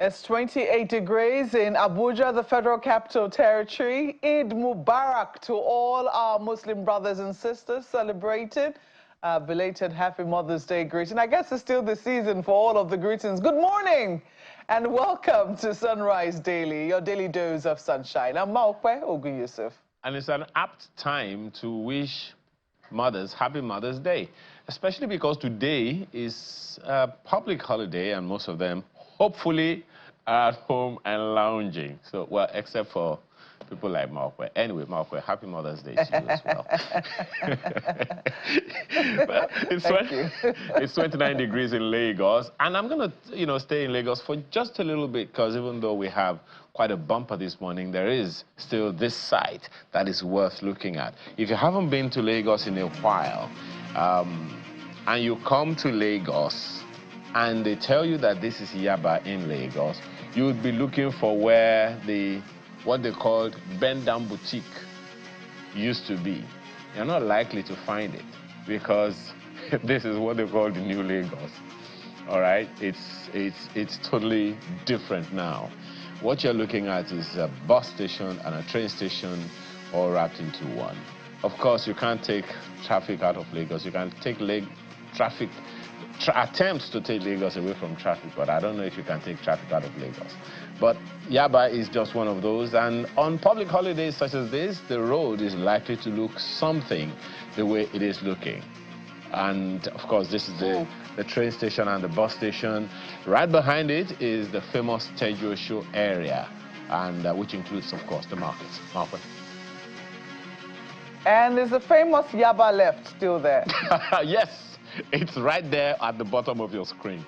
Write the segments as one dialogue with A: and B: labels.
A: It's 28 degrees in Abuja, the Federal Capital Territory. Eid Mubarak to all our Muslim brothers and sisters celebrating. Belated Happy Mother's Day greeting. I guess it's still the season for all of the greetings. Good morning and welcome to Sunrise Daily, your daily dose of sunshine. I'm Maokwe Ogun Yusuf.
B: And it's an apt time to wish mothers Happy Mother's Day, especially because today is a public holiday and most of them hopefully are at home and lounging. So, well, except for people like Maokwe. Anyway, Maokwe, Happy Mother's Day to you as well. Well, it's 29 degrees in Lagos, and I'm going to, stay in Lagos for just a little bit because even though we have quite a bumper this morning, there is still this site that is worth looking at. If you haven't been to Lagos in a while, and you come to Lagos and they tell you that this is Yaba in Lagos, you would be looking for where what they called Bend Down Boutique used to be. You're not likely to find it because this is what they call the new Lagos. All right, it's totally different now. What you're looking at is a bus station and a train station all wrapped into one. Of course, you can't take traffic out of Lagos. You can take attempts to take Lagos away from traffic, but I don't know if you can take traffic out of Lagos. But Yaba is just one of those, and on public holidays such as this, the road is likely to look something the way it is looking. And of course, this is the train station and the bus station. Right behind it is the famous Tejo Show area, and which includes, of course, the markets. Market.
A: And there's a famous Yaba left still there.
B: Yes. It's right there at the bottom of your screen.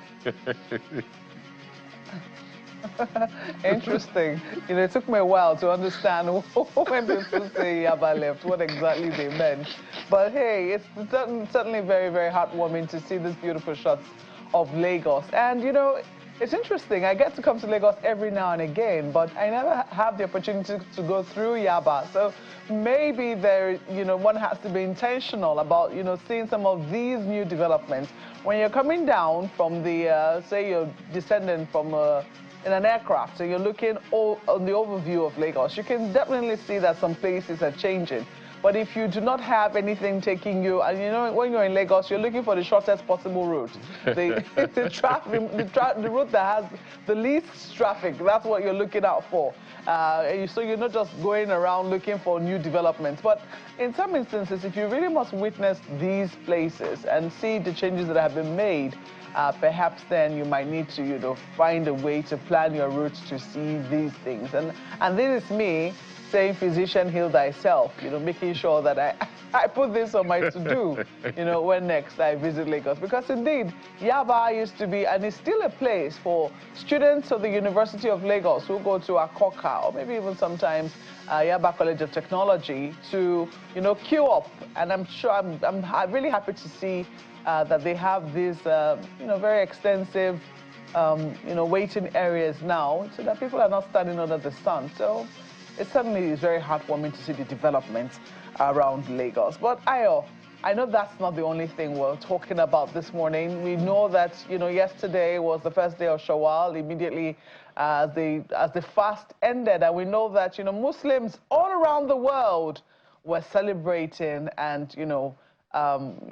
A: Interesting. It took me a while to understand when people say Yaba left, what exactly they meant. But hey, it's certainly very, very heartwarming to see these beautiful shots of Lagos. And it's interesting. I get to come to Lagos every now and again, but I never have the opportunity to go through Yaba. So maybe one has to be intentional about, seeing some of these new developments. When you're coming down from the, say you're descending from in an aircraft, so you're looking on the overview of Lagos, you can definitely see that some places are changing. But if you do not have anything taking you, and when you're in Lagos, you're looking for the shortest possible route. The route that has the least traffic, that's what you're looking out for. So you're not just going around looking for new developments. But in some instances, if you really must witness these places and see the changes that have been made, perhaps then you might need to find a way to plan your route to see these things. And this is me saying, physician, heal thyself, making sure that I put this on my to-do, when next I visit Lagos. Because indeed, Yaba used to be, and is still a place for students of the University of Lagos who go to Akoka, or maybe even sometimes Yaba College of Technology, to, queue up. And I'm sure, I'm really happy to see that they have these, very extensive, waiting areas now, so that people are not standing under the sun. So it certainly is very heartwarming to see the developments around Lagos. But Ayo, I know that's not the only thing we're talking about this morning. We know that, yesterday was the first day of Shawwal, immediately as the fast ended. And we know that, Muslims all around the world were celebrating and,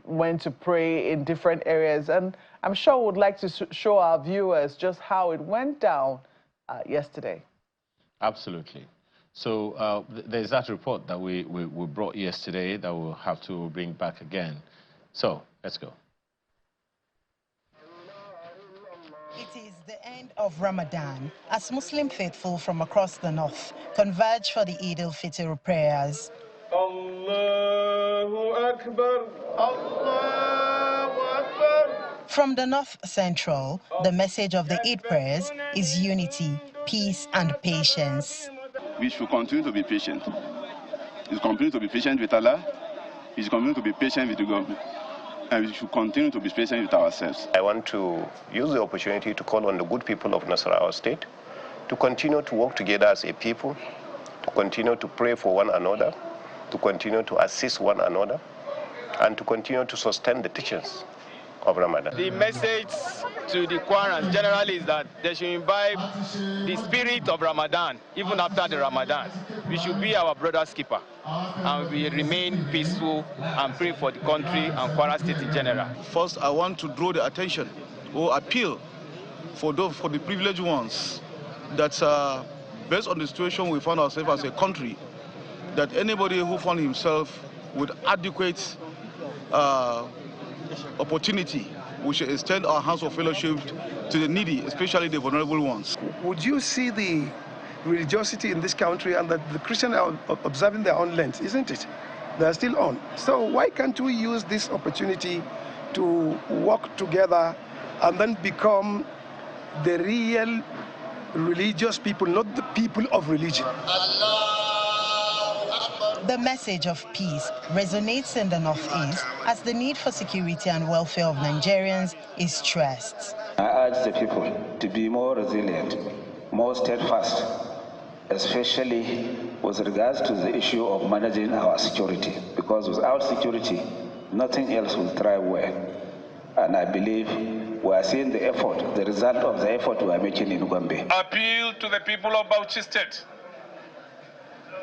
A: went to pray in different areas. And I'm sure we'd like to show our viewers just how it went down yesterday.
B: Absolutely. So there's that report that we brought yesterday that we'll have to bring back again. So let's go.
C: It is the end of Ramadan as Muslim faithful from across the north converge for the Eid-el-Fitr prayers. Allahu Akbar, Allahu Akbar. From the north central, the message of the Eid prayers is unity, peace and patience.
D: We should continue to be patient. We should continue to be patient with Allah. We should continue to be patient with the government. And we should continue to be patient with ourselves.
E: I want to use the opportunity to call on the good people of Nasarawa State to continue to work together as a people, to continue to pray for one another, to continue to assist one another, and to continue to sustain the teachings of Ramadan.
F: The message to the Qurans generally is that they should imbibe the spirit of Ramadan even after the Ramadan. We should be our brother's keeper and we remain peaceful and pray for the country and Kwara State in general.
G: First, I want to draw the attention or appeal for the privileged ones that based on the situation we found ourselves as a country, that anybody who found himself with adequate opportunity, we should extend our hands of fellowship to the needy, especially the vulnerable ones.
H: Would you see the religiosity in this country and that the Christians are observing their own Lent, isn't it? They're still on. So why can't we use this opportunity to work together and then become the real religious people, not the people of religion?
C: The message of peace resonates in the Northeast as the need for security and welfare of Nigerians is stressed.
I: I urge the people to be more resilient, more steadfast, especially with regards to the issue of managing our security, because without security, nothing else will thrive well. And I believe we are seeing the effort, the result of the effort we are making in Gombe.
J: Appeal to the people of Bauchi State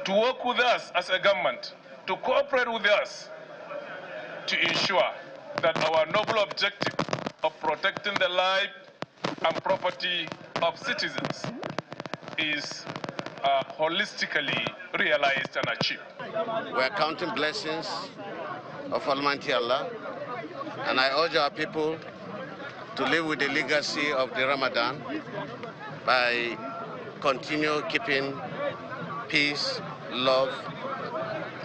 J: to work with us as a government, to cooperate with us to ensure that our noble objective of protecting the life and property of citizens is holistically realized and achieved.
K: We are counting blessings of Almighty Allah, and I urge our people to live with the legacy of the Ramadan by continue keeping peace, love,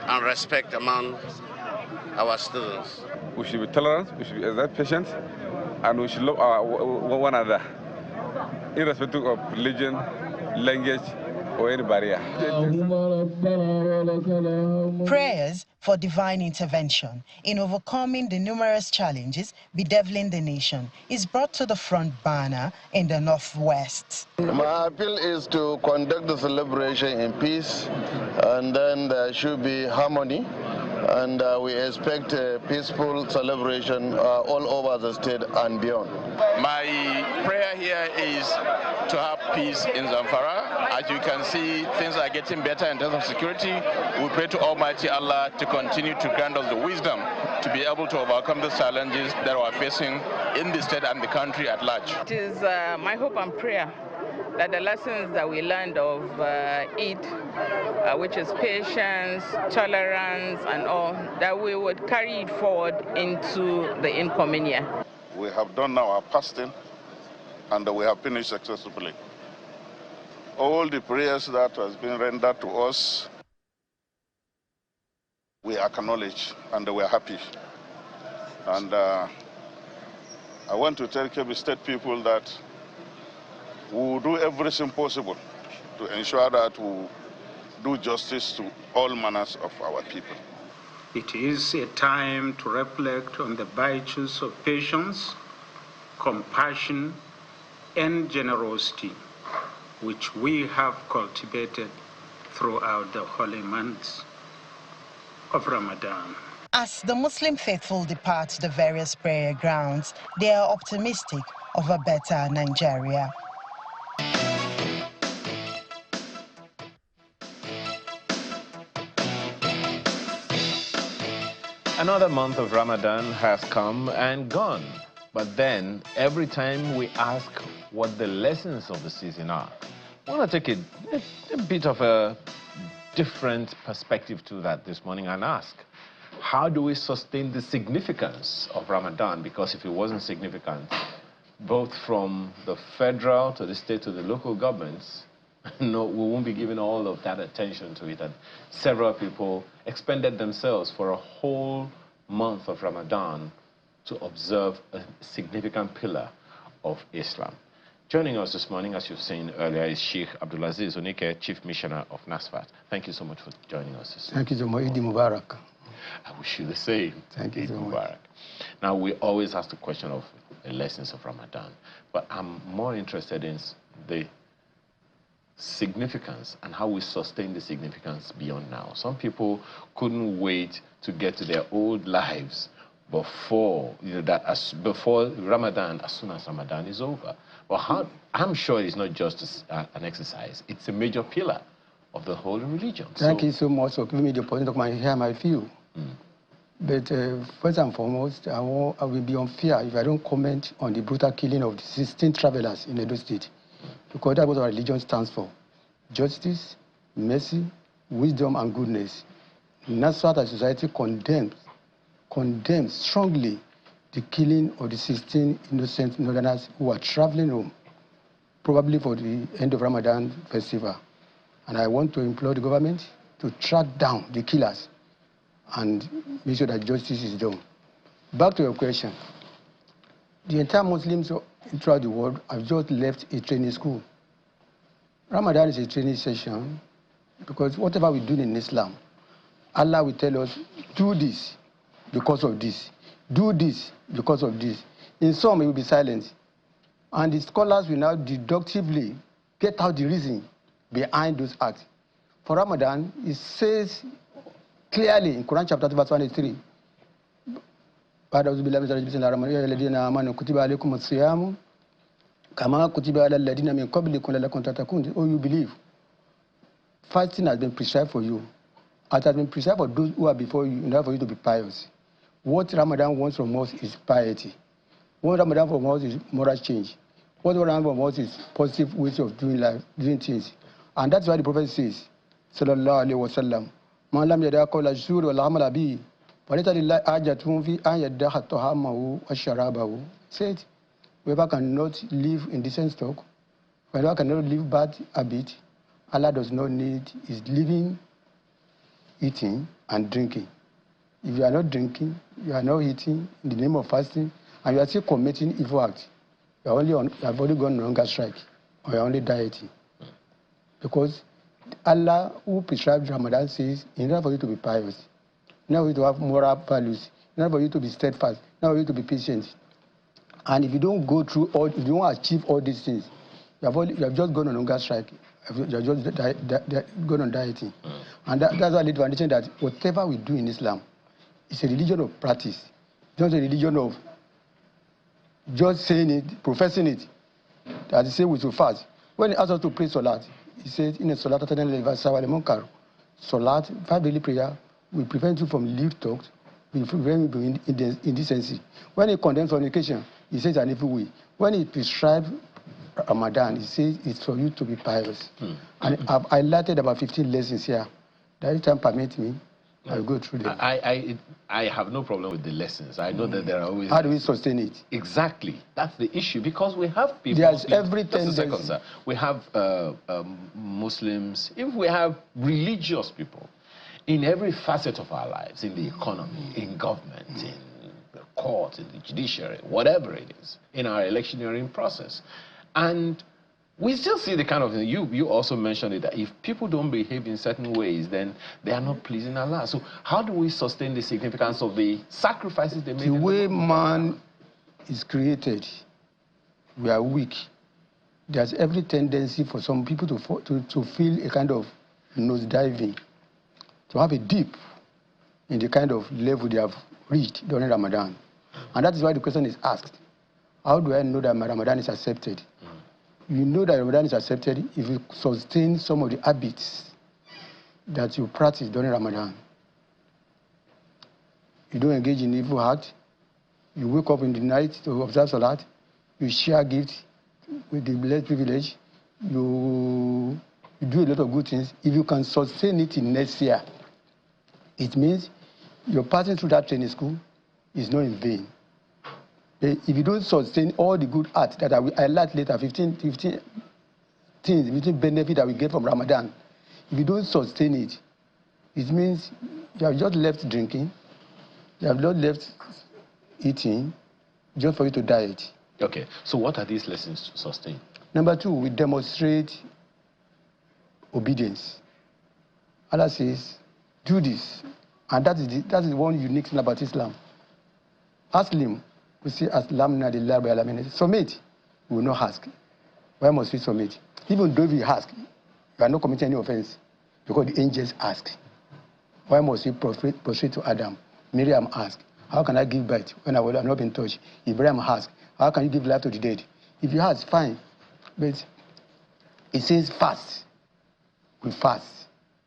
K: and respect among our students.
L: We should be tolerant, we should be patient, and we should love one another, irrespective of religion, language, or any barrier.
C: Prayers for divine intervention in overcoming the numerous challenges bedeviling the nation is brought to the front burner in the Northwest.
M: My appeal is to conduct the celebration in peace, and then there should be harmony, and we expect a peaceful celebration all over the state and beyond.
D: My prayer here is to have peace in Zamfara. As you can see, things are getting better in terms of security. We pray to Almighty Allah to continue to grant us the wisdom to be able to overcome the challenges that we are facing in the state and the country at large.
N: It is my hope and prayer that the lessons that we learned of Eid, which is patience, tolerance, and all, that we would carry it forward into the incoming year.
O: We have done now our fasting, and we have finished successfully. All the prayers that has been rendered to us, we acknowledge and we are happy. And I want to tell Kebbi State people that we will do everything possible to ensure that we do justice to all manners of our people.
P: It is a time to reflect on the virtues of patience, compassion, and generosity, which we have cultivated throughout the holy months of Ramadan.
C: As the Muslim faithful depart the various prayer grounds, they are optimistic of a better Nigeria.
B: Another month of Ramadan has come and gone. But then, every time we ask what the lessons of the season are, I want to take a bit of a different perspective to that this morning and ask, how do we sustain the significance of Ramadan? Because if it wasn't significant, both from the federal to the state to the local governments, no, we won't be giving all of that attention to it. And several people expended themselves for a whole month of Ramadan to observe a significant pillar of Islam. Joining us this morning, as you've seen earlier, is Sheikh Abdulaziz Onike, Chief Missioner of NASFAT. Thank you so much for joining us this morning.
H: Thank you so much. Eid Mubarak.
B: I wish you the same.
H: Thank you so much.
B: Now, we always ask the question of the lessons of Ramadan, but I'm more interested in the significance and how we sustain the significance beyond now. Some people couldn't wait to get to their old lives before before Ramadan, as soon as Ramadan is over. Well, I'm sure it's not just an exercise; it's a major pillar of the whole religion.
Q: Thank you so much for giving me the opportunity to share my view. But first and foremost, I will be unfair if I don't comment on the brutal killing of the 16 travelers in Edo State, because that's what our religion stands for: justice, mercy, wisdom, and goodness. Nasrat society condemns strongly the killing of the 16 innocent northerners who were traveling home, probably for the end of Ramadan festival. And I want to implore the government to track down the killers and make sure that justice is done. Back to your question. The entire Muslims throughout the world have just left a training school. Ramadan is a training session because whatever we do in Islam, Allah will tell us, do this because of this. Do this because of this. In some, it will be silent. And the scholars will now deductively get out the reason behind those acts. For Ramadan, it says clearly in Quran chapter 2, verse 183, oh, you believe. Fasting has been prescribed for you. It has been prescribed for those who are before you in order for you to be pious. What Ramadan wants from us is piety. What Ramadan from us is moral change. What Ramadan from us is positive ways of doing life, doing things. And that's why the Prophet says, Sallallahu Alaihi Wasallam, Man lam yada qawla zuri wal amala bihi, walita lillahi ajatun fi an yaddaha tahamahu wa sharabahu. Said, whoever cannot live in decent stock, whoever cannot live bad habit, Allah does not need his living, eating, and drinking. If you are not drinking, you are not eating in the name of fasting, and you are still committing evil acts, you have only gone on hunger strike, or you are only dieting. Because Allah, who prescribed Ramadan, says, in order for you to be pious, in order for you to have moral values, in order for you to be steadfast, in order for you to be patient. And if you don't go through all, if you don't achieve all these things, you have just gone on hunger strike. You have just gone on dieting. And that's why I lead to understand that whatever we do in Islam is a religion of practice. It's not a religion of just saying it, professing it. As he said, we should fast. When he asked us to pray Salat, he said, in a Salat, Salat, 5 daily prayer, will prevent you from lewd talk, will prevent you from indecency. When he condemns fornication, he says an evil way. When he prescribes Ramadan, he says it's for you to be pious. And I've highlighted about 15 lessons here. That if time permits me, I'll go through them.
B: I have no problem with the lessons. I know that there are always...
Q: How do we sustain it?
B: Exactly. That's the issue. Because we have people...
Q: There's every tendency.
B: Just a second, sir. We have Muslims, if we have religious people in every facet of our lives, in the economy, in government, in the court, in the judiciary, whatever it is, in our electioneering process. And we still see the kind of thing, you also mentioned it, that if people don't behave in certain ways, then they are not pleasing Allah. So how do we sustain the significance of the sacrifices they make?
Q: The way man is created, we are weak. There's every tendency for some people to feel a kind of nosediving, to have a dip in the kind of level they have reached during Ramadan. And that is why the question is asked, how do I know that my Ramadan is accepted? You know that Ramadan is accepted if you sustain some of the habits that you practice during Ramadan. You don't engage in evil act. You wake up in the night to observe Salat. You share gifts with the less privileged. You do a lot of good things. If you can sustain it in next year, it means your passing through that training school is not in vain. If you don't sustain all the good acts that I will highlight later, 15 things, 15 benefits that we get from Ramadan, if you don't sustain it, it means you have just left drinking, you have not left eating, just for you to diet.
B: Okay, so what are these lessons to sustain?
Q: Number 2, we demonstrate obedience. Allah says, do this. And that is one unique thing about Islam. Aslim. We say, Aslamna lillahi wa alamin. Submit. We will not ask. Why must we submit? Even though we ask, you are not committing any offense. Because the angels ask. Why must we prostrate to Adam? Miriam asked. How can I give birth when I have not been touched? Ibrahim asked, how can you give life to the dead? If you ask, fine. But it says fast. We fast.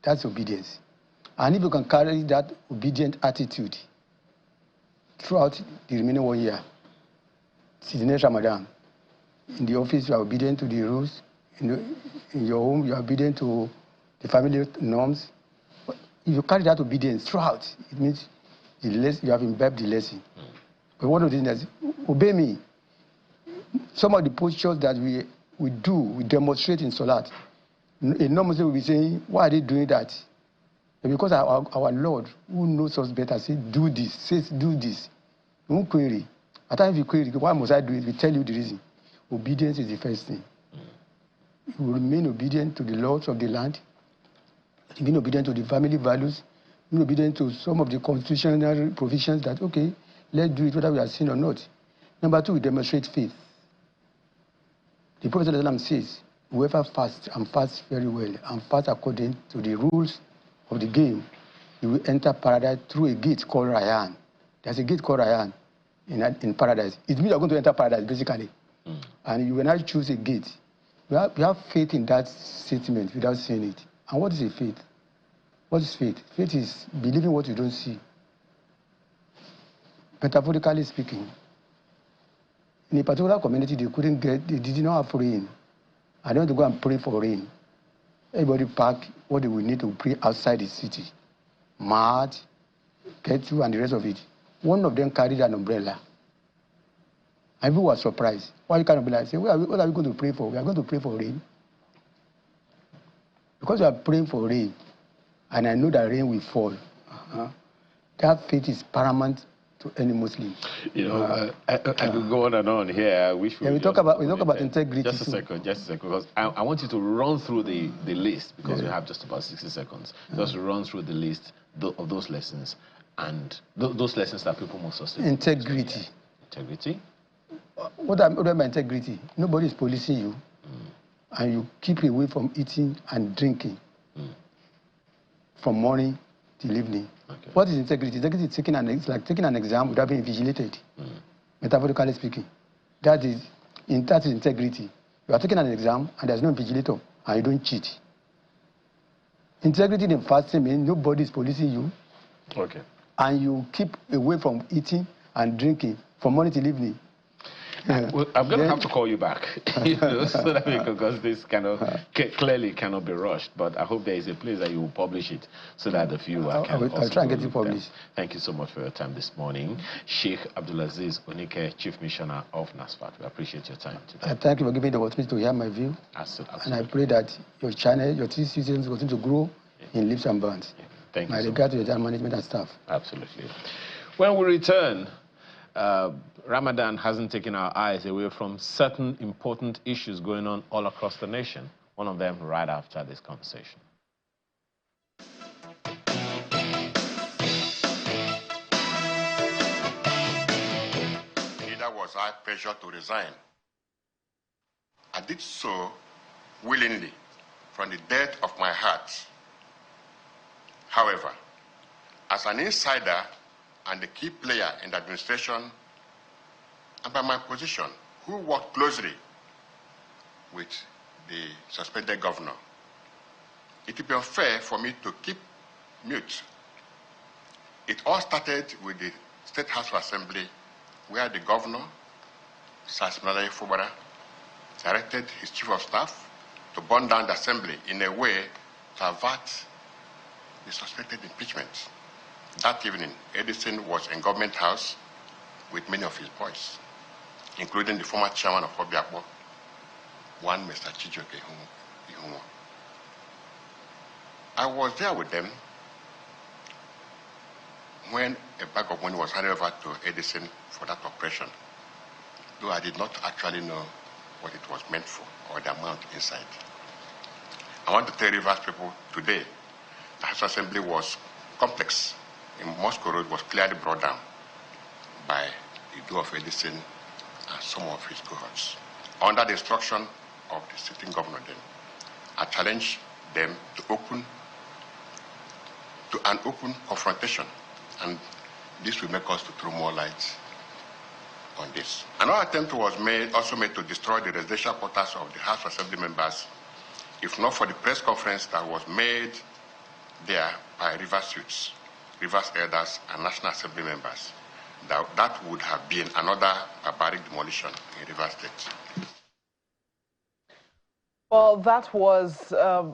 Q: That's obedience. And if you can carry that obedient attitude throughout the remaining 1 year, since the next Ramadan, in the office you are obedient to the rules, in your home you are obedient to the family norms. If you carry that obedience throughout, it means you have imbibed the lesson. But one of the things is, obey me. Some of the postures that we demonstrate in Salat, a non-Muslim will be saying, why are they doing that? And because our Lord, who knows us better, says, do this. You won't query. At times you query, why must I do it? We tell you the reason. Obedience is the first thing. You will remain obedient to the laws of the land, remain obedient to the family values, remain obedient to some of the constitutional provisions that, okay, let's do it whether we are seen or not. Number two, we demonstrate faith. The Prophet ﷺ says, whoever fasts and fasts very well and fasts according to the rules of the game, you will enter paradise through a gate called Rayyan. There's a gate called Rayyan in paradise. It means you're going to enter paradise, basically. And you will not choose a gate. We have faith in that statement without saying it. And what is a faith? What is faith? Faith is believing what you don't see. Metaphorically speaking, in a particular community, they did not have rain. I don't want to go and pray for rain. Everybody pack what they will need to pray outside the city. Mat, kettle, and the rest of it. One of them carried an umbrella. And people were surprised. Why you can't umbrella? I say, what are we going to pray for? We are going to pray for rain. Because we are praying for rain, and I know that rain will fall. That faith is paramount to any Muslim.
B: You know, I could go on and on here. I wish we
Q: talk about integrity.
B: Just a second, because I want you to run through the list, because we have just about 60 seconds. Just run through the list of those lessons, and those lessons that people must sustain.
Q: Integrity.
B: Integrity?
Q: What am I integrity? Nobody is policing you, and you keep away from eating and drinking from morning till evening. Okay. What is integrity? Integrity is like taking an exam without being vigilated. Metaphorically speaking, that is integrity. You are taking an exam and there's no vigilator and you don't cheat. Integrity in fasting means nobody is policing you.
B: Okay.
Q: And you keep away from eating and drinking from morning till evening.
B: Well, I'm going to have to call you back, so that because this clearly cannot be rushed. But I hope there is a place that you will publish it so that the viewer can
Q: I'll try and get it published.
B: Thank you so much for your time this morning. Sheikh Abdulaziz Onike, Chief Missioner of NASFAT. We appreciate your time today.
Q: I thank you for giving me the opportunity to hear my view.
B: Absolutely.
Q: And I pray that your channel, your TV citizens continue to grow in leaps and bounds.
B: Thank you.
Q: My regard to your management and staff.
B: Absolutely. When we return, Ramadan hasn't taken our eyes away from certain important issues going on all across the nation. One of them right after this conversation.
R: Neither was I pressured to resign. I did so willingly from the depth of my heart. However, as an insider and a key player in the administration, and by my position, who worked closely with the suspended governor, it would be unfair for me to keep mute. It all started with the State House of Assembly, where the governor, Sasmala Fubara, directed his chief of staff to burn down the assembly in a way to avert the suspected impeachment. That evening, Edison was in Government House with many of his boys, including the former chairman of Obiakpo, one Mr. Chijoke Ihunwo. I was there with them when a bag of money was handed over to Edison for that operation, though I did not actually know what it was meant for or the amount inside. I want to tell Rivers people today, the House Assembly was complex. In Moscow Road was clearly brought down by the do of Edison and some of his cohorts. Under the instruction of the sitting governor then, I challenged them to an open confrontation, and this will make us to throw more light on this. Another attempt was also made to destroy the residential quarters of the House of Assembly members, if not for the press conference that was made there by Rivers youths, Rivers elders, and National Assembly members. That would have been another barbaric demolition in Rivers State.
A: Well, that was a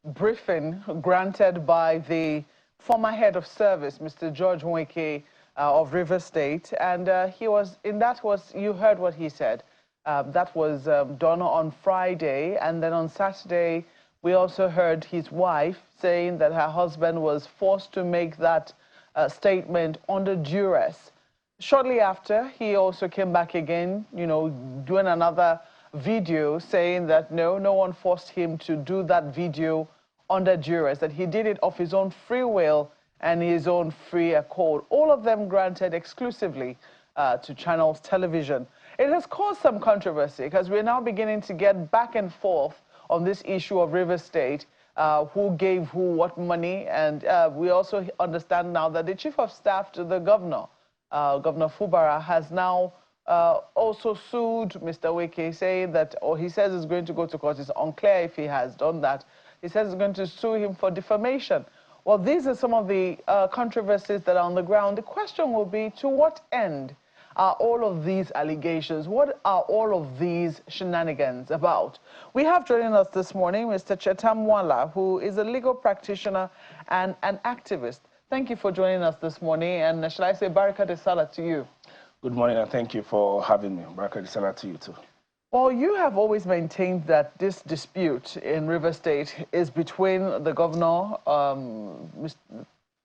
A: briefing granted by the former head of service, Mr. George Nweke, of Rivers State, and you heard what he said. That was done on Friday, and then on Saturday, we also heard his wife saying that her husband was forced to make that statement under duress. Shortly after, he also came back again, doing another video saying that no one forced him to do that video under duress, that he did it of his own free will and his own free accord. All of them granted exclusively to Channels Television. It has caused some controversy because we're now beginning to get back and forth on this issue of Rivers State, who gave who what money, and we also understand now that the chief of staff to the governor, Governor Fubara, has now also sued Mr. Nweke, saying that, or he says he's going to go to court. It's unclear if he has done that. He says he's going to sue him for defamation. Well, these are some of the controversies that are on the ground. The question will be, to what end are all of these allegations? What are all of these shenanigans about? We have joining us this morning Mr. Chetam Wala, who is a legal practitioner and an activist. Thank you for joining us this morning, and shall I say Baraka de Salah to you?
S: Good morning, and thank you for having me. Baraka de Salah to you too.
A: Well, you have always maintained that this dispute in Rivers State is between the governor,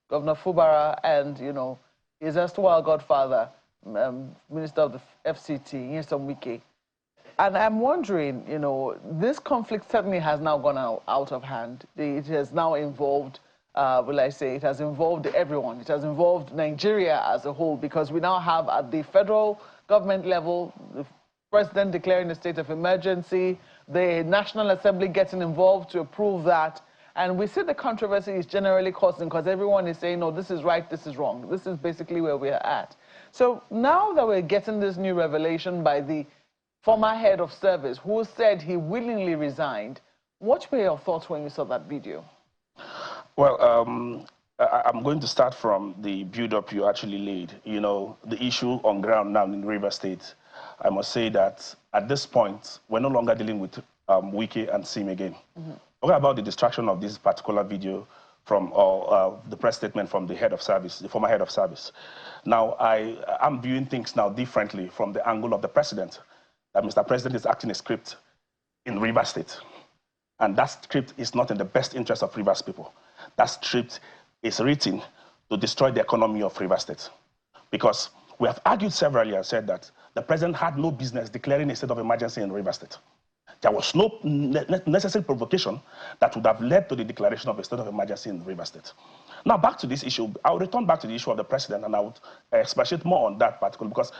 A: Governor Fubara, and, his erstwhile godfather, Minister of the FCT, Mr. Nweke. And I'm wondering, this conflict certainly has now gone out of hand. It has now involved, it has involved everyone. It has involved Nigeria as a whole, because we now have at the federal government level, the president declaring a state of emergency, the National Assembly getting involved to approve that. And we see the controversy is generally causing because everyone is saying, no, this is right, this is wrong. This is basically where we're at. So now that we're getting this new revelation by the former head of service who said he willingly resigned, what were your thoughts when you saw that video?
S: Well, I'm going to start from the build-up you actually laid. The issue on ground now in Rivers State, I must say that at this point, we're no longer dealing with Nweke and Sim again. What about the distraction of this particular video from the press statement from the head of service, the former head of service? Now, I'm viewing things now differently from the angle of the president, that Mr. President is acting a script in Rivers State. And that script is not in the best interest of Rivers people. That script is written to destroy the economy of Rivers State. Because we have argued severally and said that the president had no business declaring a state of emergency in Rivers State. There was no necessary provocation that would have led to the declaration of a state of emergency in Rivers State. Now, back to this issue, I'll return back to the issue of the president, and I would expatiate more on that particular, because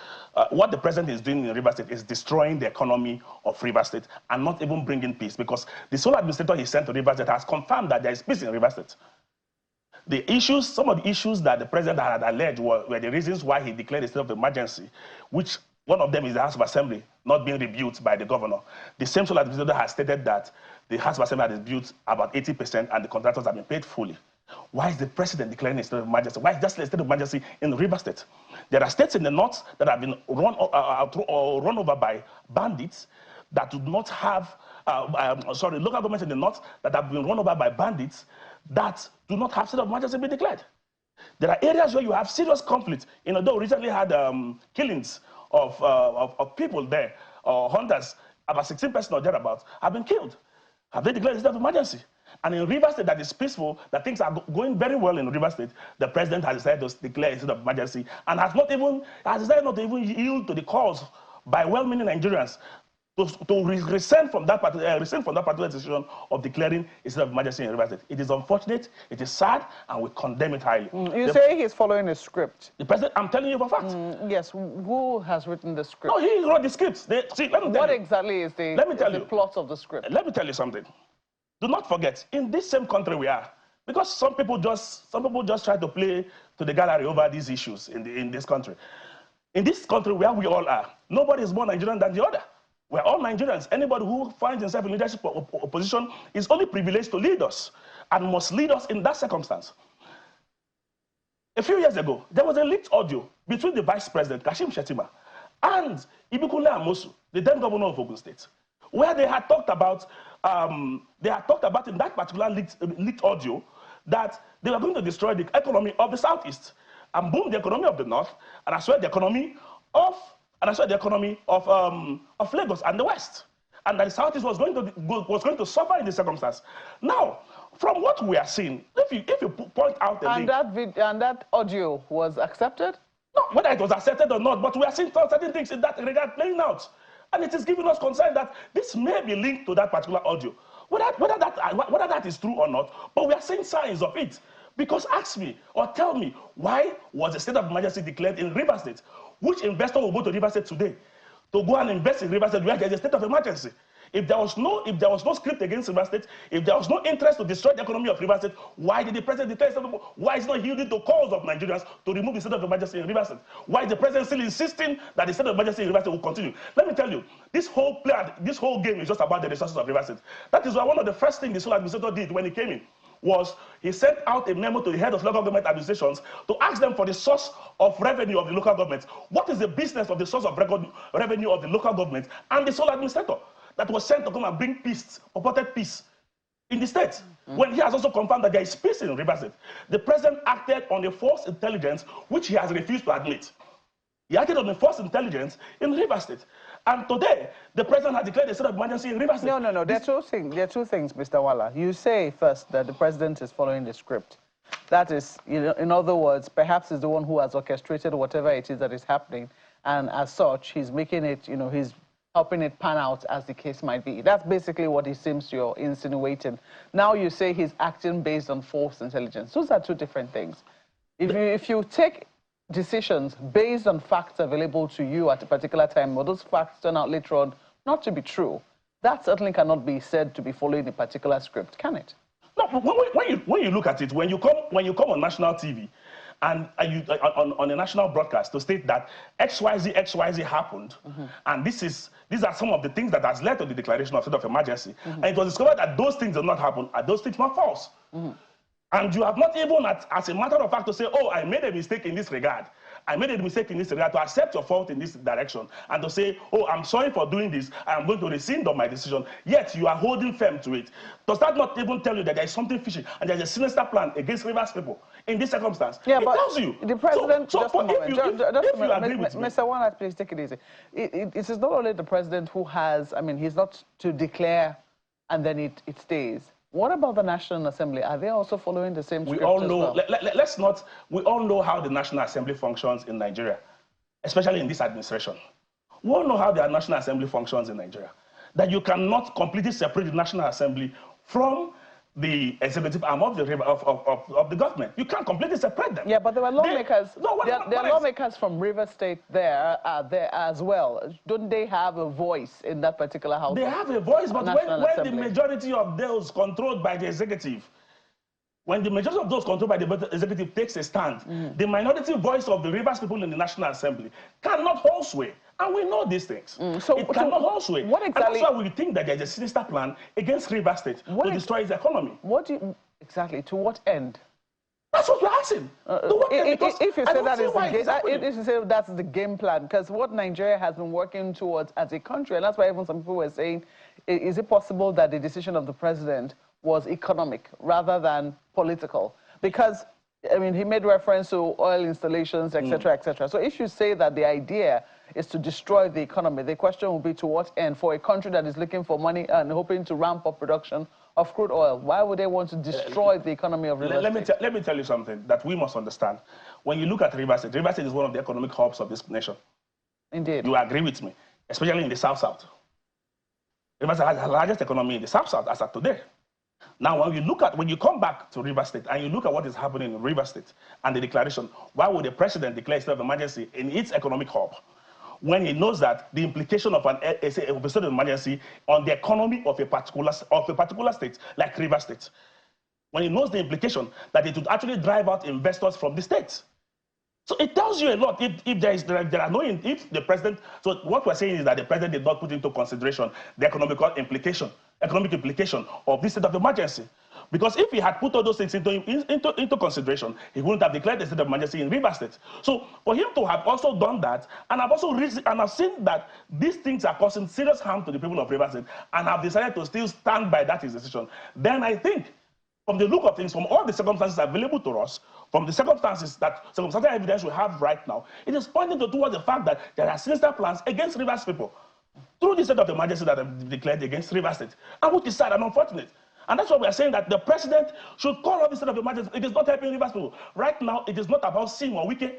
S: what the president is doing in Rivers State is destroying the economy of Rivers State and not even bringing peace, because the sole administrator he sent to Rivers State has confirmed that there is peace in Rivers State. Some of the issues that the president had alleged were the reasons why he declared a state of emergency, which one of them is the House of Assembly not being rebuilt by the governor. The same sole administrator has stated that the House of Assembly has built about 80% and the contractors have been paid fully. Why is the president declaring a state of emergency? Why is just a state of emergency in Rivers State? There are states in the north that have been run over by bandits that do not have, local governments in the north that have been run over by bandits that do not have state of emergency being declared. There are areas where you have serious conflict. Though we recently had killings of people there, hunters, about 16 persons or thereabouts, have been killed. Have they declared a state of emergency? And in Rivers State that is peaceful, that things are going very well in Rivers State, the president has decided to declare a state of emergency and has decided not to even yield to the calls by well-meaning Nigerians to rescind from that particular decision of declaring a state of emergency in Rivers State. It is unfortunate, it is sad, and we condemn it highly.
A: You say he's following a script.
S: The president, I'm telling you for fact.
A: Yes, who has written the script?
S: No, he wrote the script.
A: What exactly is the plot of the script?
S: Let me tell you something. Do not forget, in this same country we are, because some people just try to play to the gallery over these issues in this country. In this country where we all are, nobody is more Nigerian than the other. We're all Nigerians. Anybody who finds himself in leadership position is only privileged to lead us and must lead us in that circumstance. A few years ago, there was a leaked audio between the Vice President, Kashim Shettima, and Ibikunle Amosu, the then governor of Ogun State, where they had talked about, in that particular leaked audio that they were going to destroy the economy of the Southeast and boom the economy of the North, and as well the economy of Lagos and the West, and that the Southeast was going to suffer in this circumstance. Now, from what we are seeing, if you point out the link,
A: and that audio was accepted?
S: No, whether it was accepted or not, but we are seeing certain things in that regard playing out, and it is giving us concern that this may be linked to that particular audio. Whether that is true or not, but we are seeing signs of it. Because ask me or tell me, why was a state of emergency declared in Rivers State? Which investor will go to Rivers State today to go and invest in Rivers State where there is a state of emergency? If there was no script against Rivers State, if there was no interest to destroy the economy of Rivers State, why did the president declare state of emergency? Why is not yielding to calls of Nigerians to remove the state of emergency in Rivers State? Why is the president still insisting that the state of emergency in Rivers State will continue? Let me tell you, this whole game is just about the resources of Rivers State. That is why one of the first things the sole administrator did when he came in was he sent out a memo to the head of local government administrations to ask them for the source of revenue of the local government. What is the business of the source of revenue of the local government? And the sole administrator that was sent to come and bring peace, purported peace, in the state. When he has also confirmed that there is peace in Rivers State, the president acted on a false intelligence which he has refused to admit. He acted on a false intelligence in Rivers State. And today, the president has declared a state of emergency in Rivers State.
A: No. There are two things, Mr. Walla. You say first that the president is following the script. That is, in other words, perhaps he's the one who has orchestrated whatever it is that is happening. And as such, he's making it, he's helping it pan out as the case might be. That's basically what he seems you're insinuating. Now you say he's acting based on false intelligence. Those are two different things. If you take decisions based on facts available to you at a particular time, or those facts turn out later on not to be true, that certainly cannot be said to be following a particular script, can it?
S: No, when you look at it, when you come on national TV, and on a national broadcast to state that XYZ happened, and these are some of the things that has led to the declaration of state of emergency, and it was discovered that those things did not happen, and those things were false. And you have not even, as a matter of fact, to say, oh, I made a mistake in this regard. I made a mistake in this regard, to accept your fault in this direction and to say, oh, I'm sorry for doing this, I'm going to rescind on my decision, yet you are holding firm to it. Does that not even tell you that there is something fishy and there's a sinister plan against Rivers people in this circumstance? Yeah, it tells you.
A: The president, just a moment.
S: Mr.
A: Warner, please take it easy. It is not only the president who has, he's not to declare and then it stays. What about the National Assembly? Are they also following the same script?
S: We all know, we all know how the National Assembly functions in Nigeria, especially in this administration. We all know how the National Assembly functions in Nigeria. That you cannot completely separate the National Assembly from the executive arm of the government. You can't completely separate them.
A: Yeah, but there were lawmakers. There are lawmakers from Rivers State there as well. Don't they have a voice in that particular house?
S: They have a voice, but when the majority of those controlled by the executive, when the majority of those controlled by the executive takes a stand, the minority voice of the Rivers people in the National Assembly cannot hold sway. And we know these things. So it cannot hold sway.
A: What exactly?
S: And that's why we think that there's a sinister plan against Rivers State to destroy its economy.
A: What do you, exactly, to what end?
S: That's what we're asking.
A: If you say that is the case, if you say that's the game plan, because what Nigeria has been working towards as a country, and that's why even some people were saying, is it possible that the decision of the president was economic rather than political? Because, he made reference to oil installations, etc., etc. So if you say that the idea is to destroy the economy, the question will be to what end? For a country that is looking for money and hoping to ramp up production of crude oil, why would they want to destroy the economy of Rivers State?
S: Let me tell you something that we must understand. When you look at Rivers State is one of the economic hubs of this nation.
A: Indeed.
S: You agree with me, especially in the South-South. Rivers State has the largest economy in the South-South as of today. Now, when you come back to Rivers State and you look at what is happening in Rivers State and the declaration, why would the president declare a state of emergency in its economic hub when he knows that the implication of a state of emergency on the economy of a particular state like Rivers State? when he knows the implication that it would actually drive out investors from the state. So it tells you a lot if if the president, so what we're saying is that the president did not put into consideration the economic implication of this state of emergency. Because if he had put all those things into consideration, he wouldn't have declared the state of emergency in Rivers State. So for him to have also done that, and I've seen that these things are causing serious harm to the people of Rivers State, and have decided to still stand by that decision, then I think, from the look of things, from all the circumstances available to us, from the circumstantial evidence we have right now, it is pointing towards the fact that there are sinister plans against Rivers people through the state of emergency that have declared against Rivers State, and which is sad and unfortunate. And that's why we are saying that the president should call off the state of emergency. It is not helping Rivers people. Right now, it is not about Sim or Wike.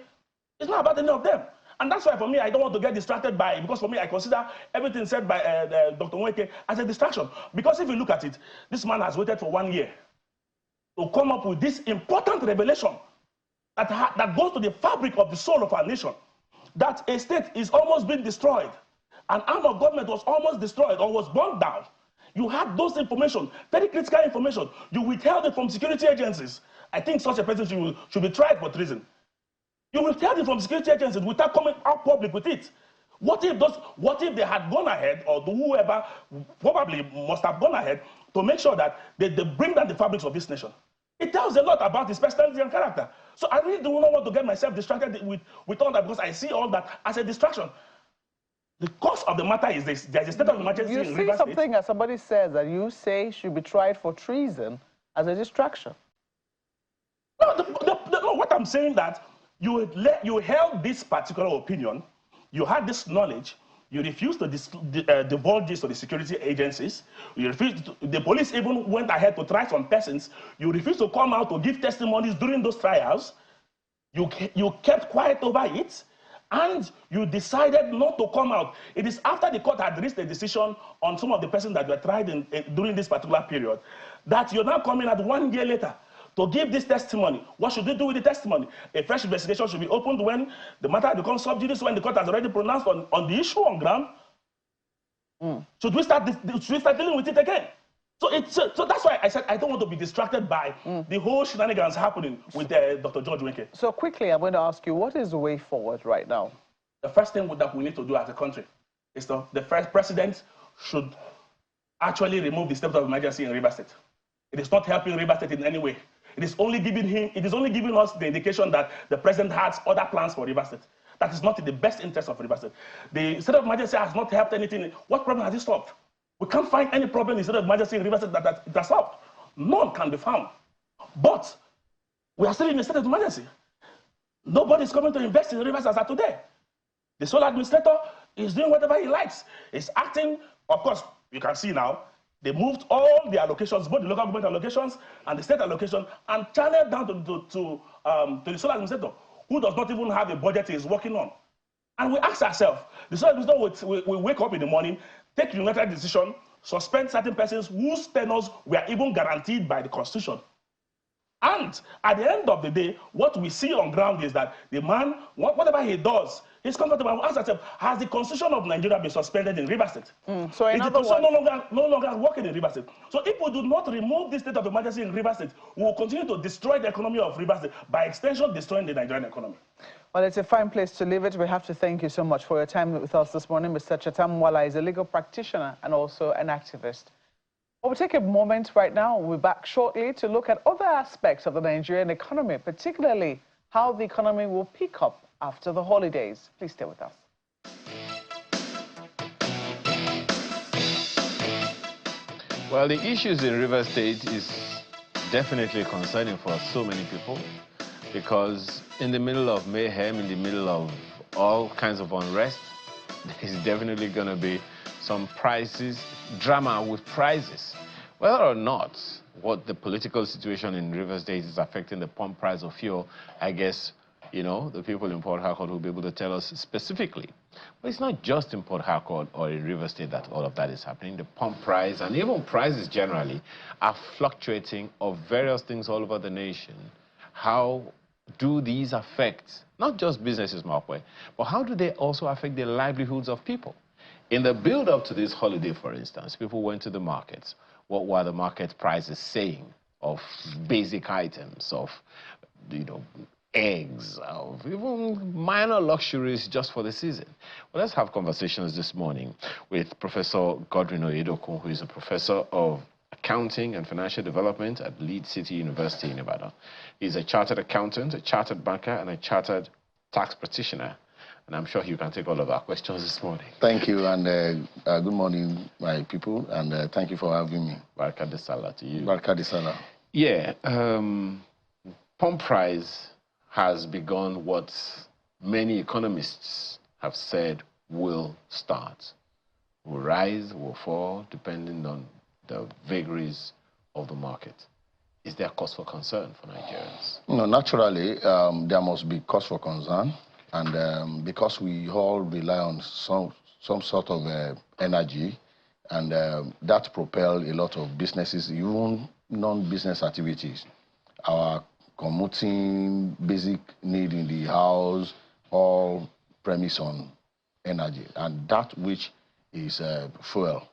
S: It's not about any of them. And that's why, for me, I don't want to get distracted by it, because for me, I consider everything said by Dr. Wike as a distraction. Because if you look at it, this man has waited for 1 year to come up with this important revelation that goes to the fabric of the soul of our nation, that a state is almost being destroyed. An arm of government was almost destroyed or was burned down. You had those information, very critical information. You withheld it from security agencies. I think such a person should be tried for treason. You withheld it from security agencies without coming out public with it. What if they had gone ahead, or whoever probably must have gone ahead to make sure that they bring down the fabrics of this nation? It tells a lot about his personality and character. So I really do not want to get myself distracted with all that, because I see all that as a distraction. The cause of the matter is this: there's a state of emergency in Rivers State.
A: You see something that somebody says that you say should be tried for treason as a distraction.
S: No, what I'm saying that you held this particular opinion, you had this knowledge, you refused to divulge this to the security agencies. The police even went ahead to try some persons. You refused to come out to give testimonies during those trials. You kept quiet over it, and you decided not to come out. It is after the court had reached a decision on some of the persons that were tried during this particular period that you're now coming out 1 year later to give this testimony. What should you do with the testimony? A fresh investigation should be opened when the matter becomes sub judice, when the court has already pronounced on the issue on ground. Should we start dealing with it again? So that's why I said I don't want to be distracted by the whole shenanigans happening with Dr. George Wike.
A: So quickly, I'm going to ask you, what is the way forward right now?
S: The first thing that we need to do as a country is the first president should actually remove the state of emergency in Rivers State. It is not helping Rivers State in any way. It is only giving us the indication that the president has other plans for Rivers State. That is not in the best interest of Rivers State. The state of emergency has not helped anything. What problem has it solved? We can't find any problem in the state of emergency in Rivers State that solved. None can be found. But we are still in a state of emergency. Nobody is coming to invest in Rivers as of today. The sole administrator is doing whatever he likes. He's acting, of course, you can see now, they moved all the allocations, both the local government allocations and the state allocation, and channeled down to the sole administrator, who does not even have a budget he is working on. And we ask ourselves, the sole administrator will wake up in the morning, take a united decision, suspend certain persons whose tenures were even guaranteed by the Constitution. And at the end of the day, what we see on ground is that the man, whatever he does, he's comfortable. And we ask ourselves, has the Constitution of Nigeria been suspended in Rivers State?
A: So in other words,
S: no longer working in Rivers State. So if we do not remove this state of emergency in Rivers State, we will continue to destroy the economy of Rivers State, by extension, destroying the Nigerian economy.
A: Well, it's a fine place to leave it. We have to thank you so much for your time with us this morning. Mr. Chatham Wala is a legal practitioner and also an activist. We'll take a moment right now. We'll be back shortly to look at other aspects of the Nigerian economy, particularly how the economy will pick up after the holidays. Please stay with us.
B: Well, the issues in Rivers State is definitely concerning for so many people, because in the middle of mayhem, in the middle of all kinds of unrest, there's definitely going to be some drama with prices. Whether or not what the political situation in Rivers State is affecting the pump price of fuel, I guess, you know, the people in Port Harcourt will be able to tell us specifically. But it's not just in Port Harcourt or in Rivers State that all of that is happening. The pump price and even prices generally are fluctuating of various things all over the nation. How do these affect not just businesses, Mapwe, but how do they also affect the livelihoods of people? In the build-up to this holiday, for instance, people went to the markets. What were the market prices saying? of basic items, of, you know, eggs, of even minor luxuries just for the season. Well, let's have conversations this morning with Professor Godwin Oyedokun, who is a professor of accounting and financial development at Leeds City University in Ibadan. He's a chartered accountant, a chartered banker, and a chartered tax practitioner. And I'm sure you can take all of our questions this morning.
T: Thank you, and good morning, my people, and thank you for having me.
B: Barka de Salah to you.
T: Barka de Salah.
B: Yeah, pump price has begun what many economists have said will start. Will rise, will fall, depending on the vagaries of the market. Is there cause for concern for Nigerians?
T: No, naturally, there must be cause for concern. And because we all rely on some sort of energy, and that propel a lot of businesses, even non-business activities. Our commuting, basic need in the house, all premise on energy, and that which is fuel.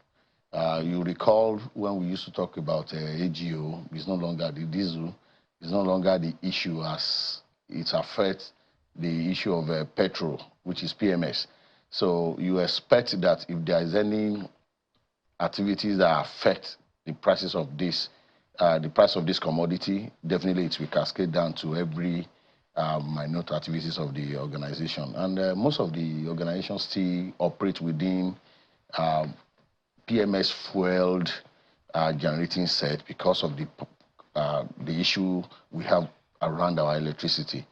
T: You recall when we used to talk about AGO, it's no longer the diesel, it's no longer the issue as it affects the issue of petrol, which is PMS. So you expect that if there is any activities that affect the prices of this, the price of this commodity, definitely it will cascade down to every minute activities of the organization. And most of the organizations still operate within PMS fueled generating set because of the issue we have around our electricity.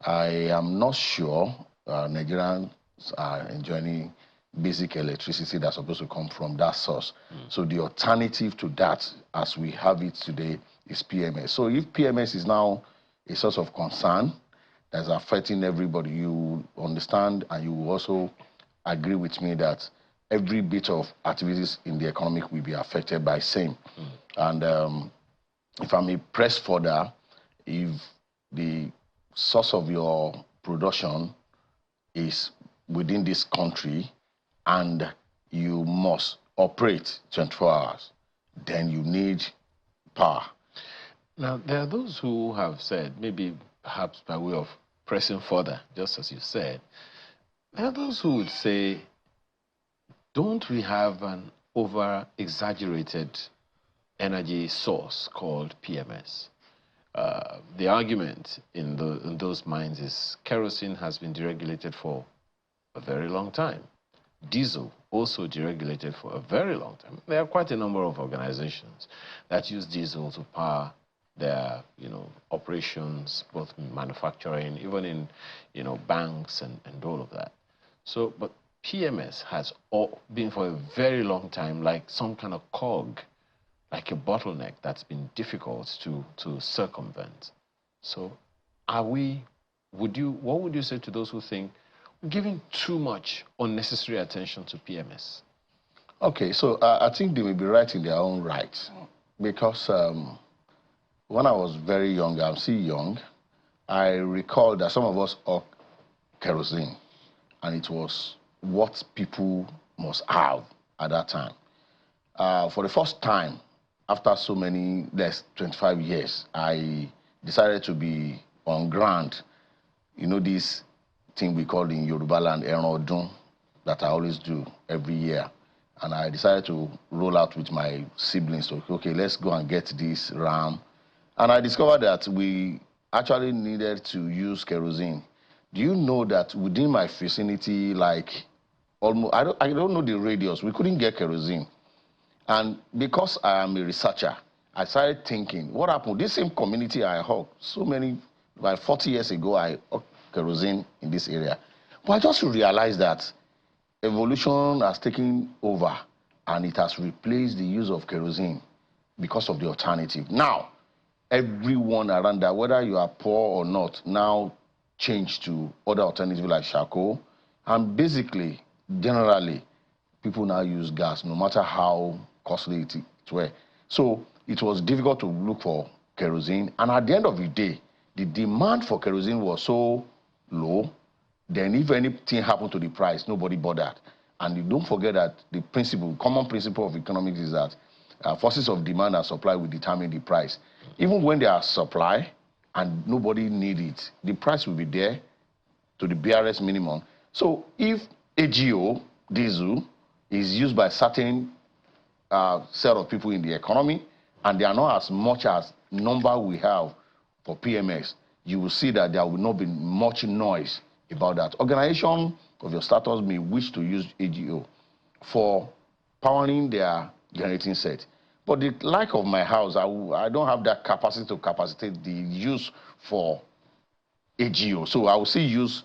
T: I am not sure Nigerians are enjoying basic electricity that's supposed to come from that source. So the alternative to that, as we have it today, is PMS. So if PMS is now a source of concern that's affecting everybody, you understand and you will also agree with me that every bit of activities in the economy will be affected by same. And if I may press further, if the source of your production is within this country and you must operate 24 hours, then you need power.
B: Now, there are those who have said, maybe perhaps by way of pressing further, just as you said, there are those who would say, don't we have an over-exaggerated energy source called PMS? The argument in those minds is kerosene has been deregulated for a very long time. Diesel also deregulated for a very long time. There are quite a number of organizations that use diesel to power their, operations, both in manufacturing, even in, banks and all of that. So, but PMS has been for a very long time like some kind of cog, like a bottleneck that's been difficult to circumvent. So what would you say to those who think we're giving too much unnecessary attention to PMS?
T: Okay, so I think they will be right in their own right, because when I was very young, I'm still young, I recall that some of us owned kerosene, and it was what people must have at that time. For the first time, after so many, less 25 years, I decided to be on ground. You know, this thing we call in Yoruba land, Eran Odun, that I always do every year. And I decided to roll out with my siblings. So, okay, let's go and get this ram. And I discovered that we actually needed to use kerosene. Do you know that within my vicinity, like almost, I don't know the radius, we couldn't get kerosene. And because I am a researcher, I started thinking, what happened? This same community I hug, like 40 years ago, I hugged kerosene in this area. But I just realized that evolution has taken over and it has replaced the use of kerosene because of the alternative. Now, everyone around that, whether you are poor or not, now change to other alternatives like charcoal. And basically, generally, people now use gas, no matter how costly it were. So it was difficult to look for kerosene. And at the end of the day, the demand for kerosene was so low, then if anything happened to the price, nobody bothered. And you don't forget that the common principle of economics is that Forces of demand and supply will determine the price. Even when there are supply and nobody needs it, the price will be there to the BRS minimum. So if AGO, diesel, is used by certain set of people in the economy, and they are not as much as number we have for PMS, you will see that there will not be much noise about that. Organization of your status may wish to use AGO for powering their generating set. But the like of my house, I don't have that capacity to capacitate the use for AGO. So I will still use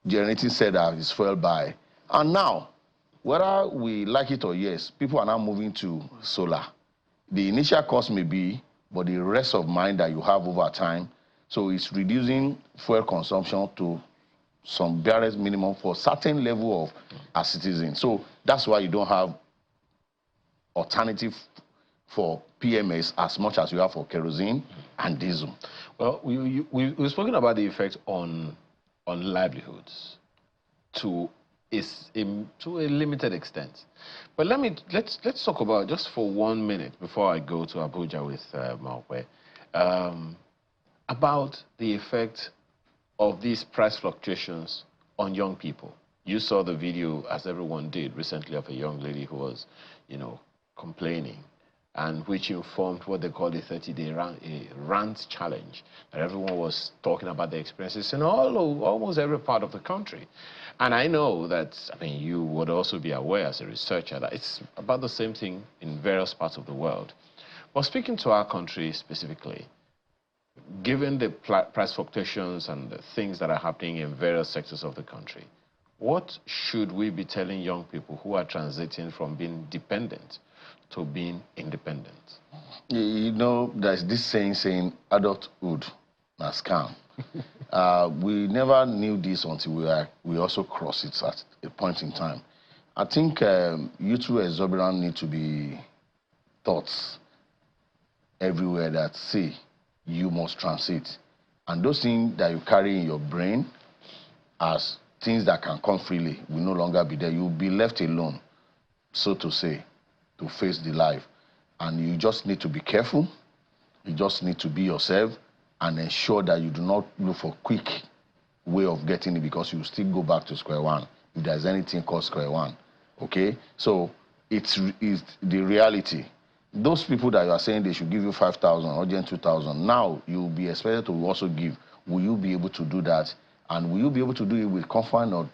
T: generating set that is fueled by. And now, whether we like it or yes, people are now moving to solar. The initial cost may be, but the rest of mind that you have over time, so it's reducing fuel consumption to some barriers minimum for certain level of a citizen. So that's why you don't have alternative for PMS as much as you have for kerosene and diesel.
B: Well, we've spoken about the effect on livelihoods to a limited extent. But let's talk about, just for 1 minute before I go to Abuja with Mawkwe, about the effect of these price fluctuations on young people. You saw the video, as everyone did recently, of a young lady who was, complaining, and which informed what they call the 30-day rant challenge. And everyone was talking about the experiences in almost every part of the country. And I know that, you would also be aware as a researcher that it's about the same thing in various parts of the world. But speaking to our country specifically, given the price fluctuations and the things that are happening in various sectors of the country, what should we be telling young people who are transiting from being dependent to being independent?
T: There's this saying adulthood na scam. We never knew this until we also crossed it at a point in time. I think you two exuberant need to be taught everywhere that, see, you must transit. And those things that you carry in your brain as things that can come freely will no longer be there. You'll be left alone, so to say, to face the life. And you just need to be careful. You just need to be yourself and ensure that you do not look for quick way of getting it, because you still go back to square one if there's anything called square one. Okay? So it's the reality. Those people that you are saying they should give you 5,000 or 2,000, now you'll be expected to also give. Will you be able to do that? And will you be able to do it with confines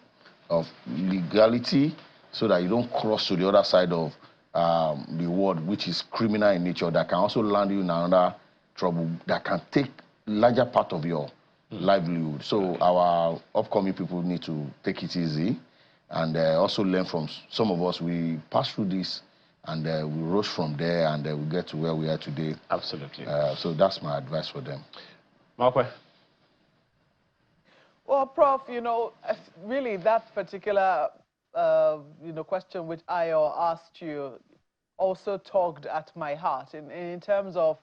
T: of legality, so that you don't cross to the other side of the world, which is criminal in nature, that can also land you in another trouble, that can take larger part of your livelihood. So our upcoming people need to take it easy and also learn from some of us. We pass through this and we rose from there, and we get to where we are today.
B: Absolutely.
T: So that's my advice for them.
B: Mawkwe?
A: Well, Prof, really that particular question which I asked you also tugged at my heart in terms of,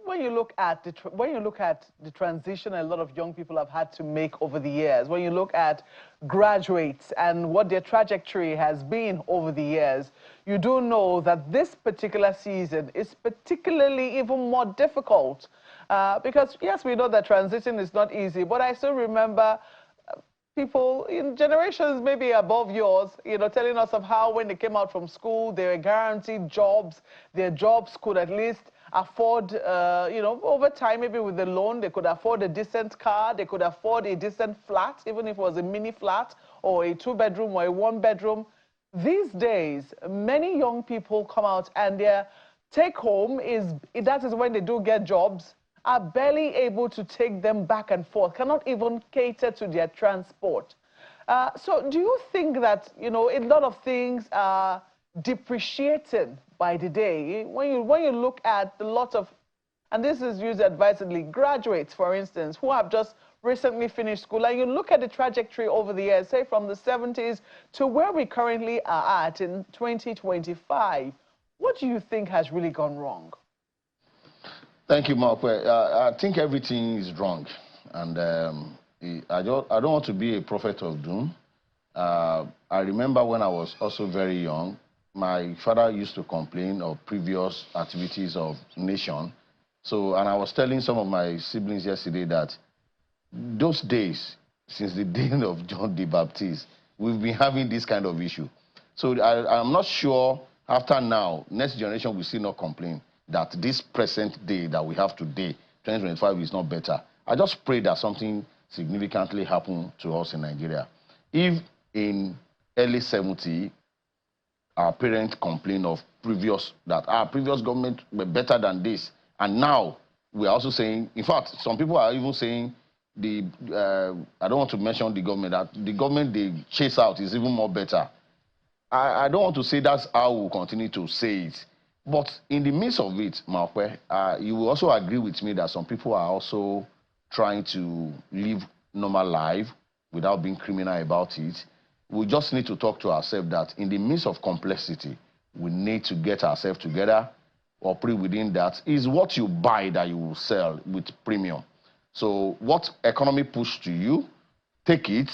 A: when you look at the transition a lot of young people have had to make over the years, when you look at graduates and what their trajectory has been over the years, you do know that this particular season is particularly even more difficult. Because, yes, we know that transition is not easy, but I still remember people in generations maybe above yours, telling us of how when they came out from school, they were guaranteed jobs. Their jobs could at least afford, over time, maybe with the loan, they could afford a decent car, they could afford a decent flat, even if it was a mini flat or a 2-bedroom or a 1-bedroom. These days, many young people come out and their take home that is when they do get jobs, are barely able to take them back and forth, cannot even cater to their transport. So do you think that, a lot of things are depreciating by the day? When you look at a lot of, and this is used advisedly, graduates, for instance, who have just recently finished school, and you look at the trajectory over the years, say from the 70s to where we currently are at in 2025, what do you think has really gone wrong?
T: Thank you, Mawkwe. I think everything is wrong, and I don't want to be a prophet of doom. I remember when I was also very young, my father used to complain of previous activities of nation. So, and I was telling some of my siblings yesterday that those days, since the day of John the Baptist, we've been having this kind of issue. So I'm not sure after now, next generation will still not complain that this present day that we have today, 2025, is not better. I just pray that something significantly happen to us in Nigeria. If in early 70, our parents complain of that our previous government were better than this, and now we are also saying, in fact, some people are even saying I don't want to mention the government, that the government they chase out is even more better. I don't want to say that's how we'll continue to say it. But in the midst of it, Maokwe, you will also agree with me that some people are also trying to live normal life without being criminal about it. We just need to talk to ourselves that in the midst of complexity, we need to get ourselves together, operate within that. Is what you buy that you will sell with premium. So what economy push to you, take it,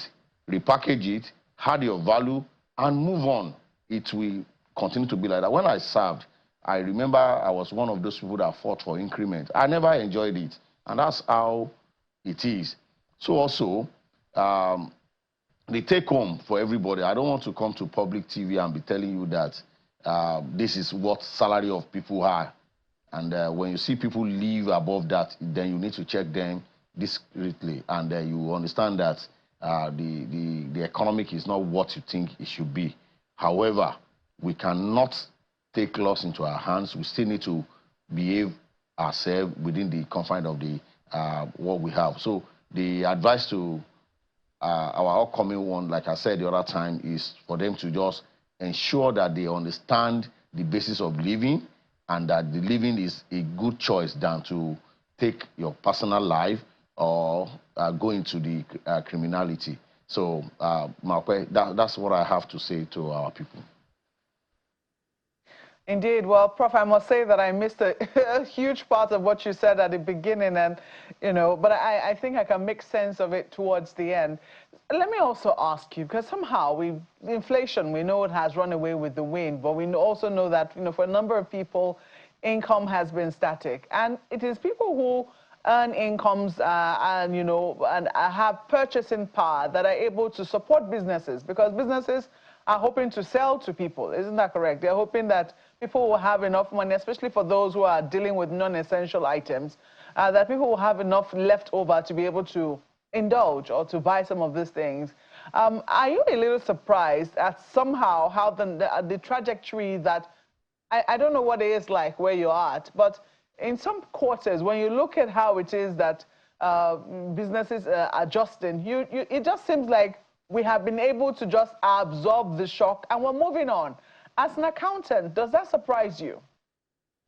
T: repackage it, add your value, and move on. It will continue to be like that. When I served, I remember I was one of those people that fought for increment. I never enjoyed it, and that's how it is. So also, the take home for everybody, I don't want to come to public TV and be telling you that this is what salary of people are. And when you see people live above that, then you need to check them discreetly, and you understand that the economic is not what you think it should be. However, we cannot take laws into our hands. We still need to behave ourselves within the confines of the what we have. So the advice to our upcoming one, like I said the other time, is for them to just ensure that they understand the basis of living, and that the living is a good choice than to take your personal life or go into the criminality. So, Maokwe, that's what I have to say to our people.
A: Indeed. Well, Prof, I must say that I missed a huge part of what you said at the beginning, and, you know, but I think I can make sense of it towards the end. Let me also ask you, because somehow inflation, we know it has run away with the wind, but we also know that, you know, for a number of people, income has been static. And it is people who earn incomes and, you know, and have purchasing power that are able to support businesses, because businesses are hoping to sell to people. Isn't that correct? They're hoping that people will have enough money, especially for those who are dealing with non-essential items, that people will have enough left over to be able to indulge or to buy some of these things. Are you a little surprised at somehow how the trajectory that, I don't know what it is like where you're at, but in some quarters, when you look at how it is that businesses are adjusting, it just seems like we have been able to just absorb the shock and we're moving on. As an accountant, does that surprise you?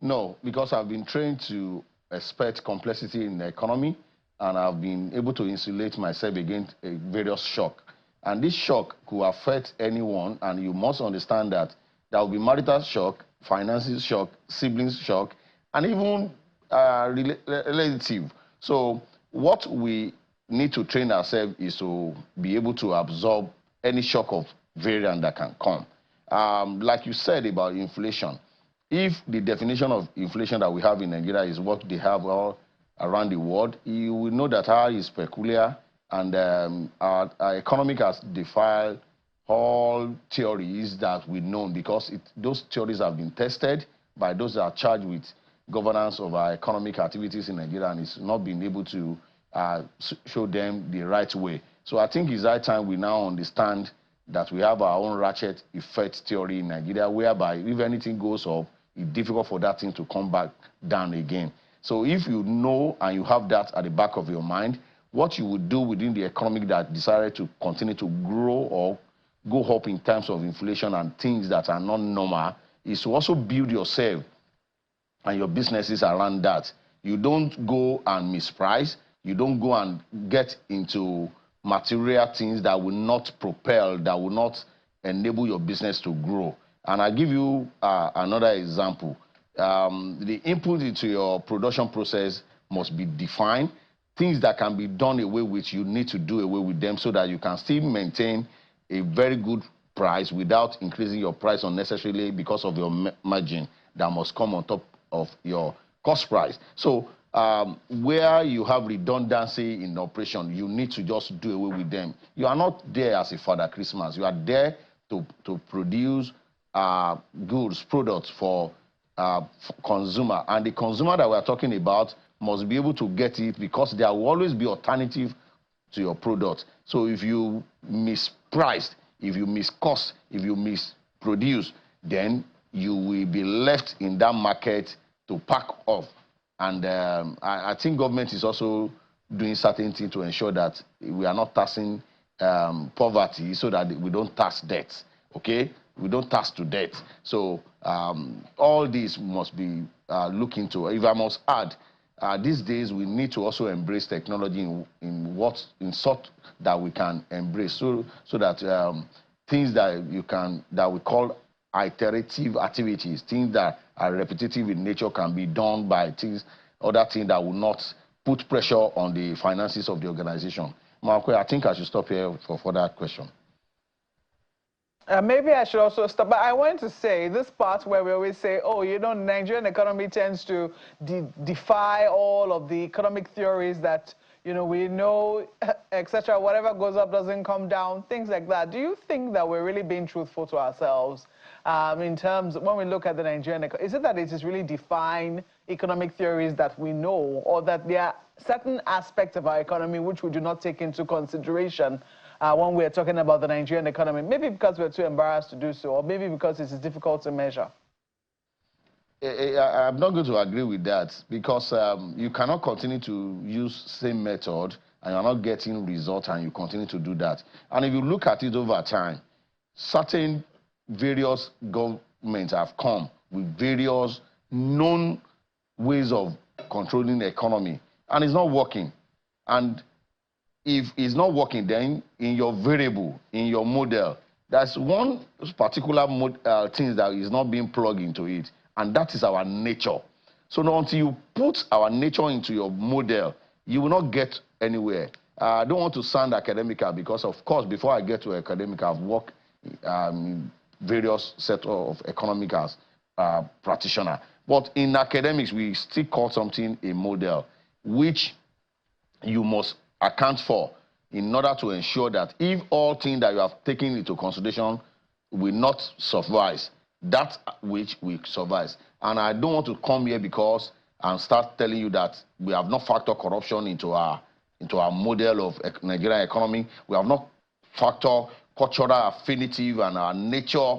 T: No, because I've been trained to expect complexity in the economy, and I've been able to insulate myself against various shock. And this shock could affect anyone, and you must understand that there will be marital shock, finances shock, siblings shock, and even relative. So what we need to train ourselves is to be able to absorb any shock of variant that can come. Like you said about inflation, if the definition of inflation that we have in Nigeria is what they have all around the world, you will know that ours is peculiar, and our economic has defied all theories that we know, because those theories have been tested by those that are charged with governance of our economic activities in Nigeria, and it's not been able to show them the right way. So I think it's high time we now understand that we have our own ratchet effect theory in Nigeria, whereby if anything goes up, it's difficult for that thing to come back down again. So if you know and you have that at the back of your mind, what you would do within the economic that decided to continue to grow or go up in terms of inflation and things that are not normal is to also build yourself and your businesses around that. You don't go and misprice. You don't go and get into material things that will not propel, that will not enable your business to grow. And I'll give you another example. The input into your production process must be defined. Things that can be done away with, you need to do away with them so that you can still maintain a very good price without increasing your price unnecessarily because of your margin that must come on top of your cost price. So where you have redundancy in operation, you need to just do away with them. You are not there as a Father Christmas. You are there to produce goods, products for consumer. And the consumer that we are talking about must be able to get it because there will always be alternative to your product. So if you mispriced, if you miscost, if you misproduce, then you will be left in that market to pack off. And I think government is also doing certain things to ensure that we are not taxing poverty so that we don't tax debt, okay? We don't tax to debt. So all these must be looked into. If I must add, these days we need to also embrace technology in sort that we can embrace, so that things that we call iterative activities, things that are repetitive in nature, can be done by other things that will not put pressure on the finances of the organization. Marco, I think I should stop here for further question.
A: Maybe I should also stop, but I wanted to say this part where we always say, oh, you know, Nigerian economy tends to defy all of the economic theories that, you know, we know, etc. Whatever goes up doesn't come down, things like that. Do you think that we're really being truthful to ourselves in terms of when we look at the Nigerian economy? Is it that it is really defying economic theories that we know, or that there are certain aspects of our economy which we do not take into consideration when we're talking about the Nigerian economy? Maybe because we're too embarrassed to do so, or maybe because it is difficult to measure.
T: I'm not going to agree with that, because you cannot continue to use same method and you're not getting results and you continue to do that. And if you look at it over time, certain various governments have come with various known ways of controlling the economy, and it's not working. And if it's not working, then in your variable, in your model, there's one particular thing that is not being plugged into it, and that is our nature. So now, until you put our nature into your model, you will not get anywhere. I don't want to sound academical, because, of course, before I get to academic, I've worked in various sets of economic practitioner. But in academics, we still call something a model, which you must account for in order to ensure that if all things that you have taken into consideration will not suffice, that which will suffice. And I don't want to come here because and start telling you that we have not factored corruption into our model of Nigerian economy. We have not factored cultural affinity and our nature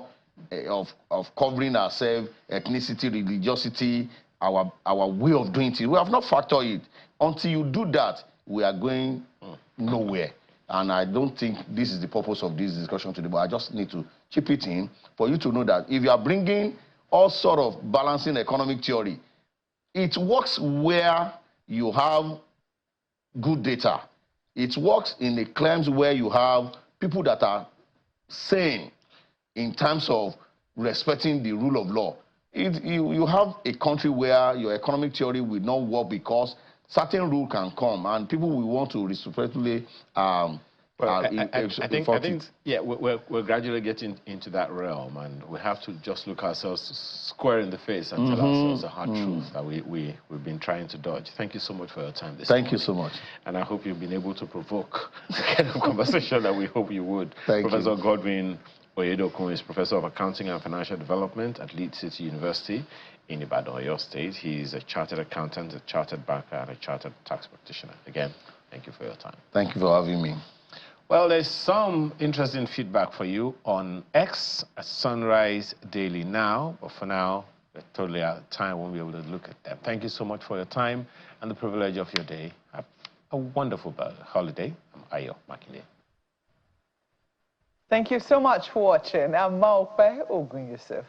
T: of covering ourselves, ethnicity, religiosity, our way of doing things. We have not factored it. Until you do that, we are going nowhere. And I don't think this is the purpose of this discussion today, but I just need to chip it in for you to know that if you are bringing all sort of balancing economic theory, it works where you have good data. It works in the claims where you have people that are sane in terms of respecting the rule of law. You have a country where your economic theory will not work because certain rule can come and people will want to reciprocally
B: I think yeah, we're gradually getting into that realm, and we have to just look ourselves square in the face and tell ourselves the hard truth that we've been trying to dodge. Thank you so much for your time this morning.
T: Thank you so much.
B: And I hope you've been able to provoke the kind of conversation that we hope you would. Professor Godwin Oyedokun is Professor of Accounting and Financial Development at Leeds City University in Ibadan, Oyo State. He's a chartered accountant, a chartered banker, and a chartered tax practitioner. Again, thank you for your time.
T: Thank you for having me.
B: Well, there's some interesting feedback for you on X at Sunrise Daily Now, but for now, we're totally out of time. Won't be able to look at them. Thank you so much for your time and the privilege of your day. Have a wonderful holiday. I'm Ayo Makinde.
A: Thank you so much for watching. I'm Maokpe Ogun Yusuf.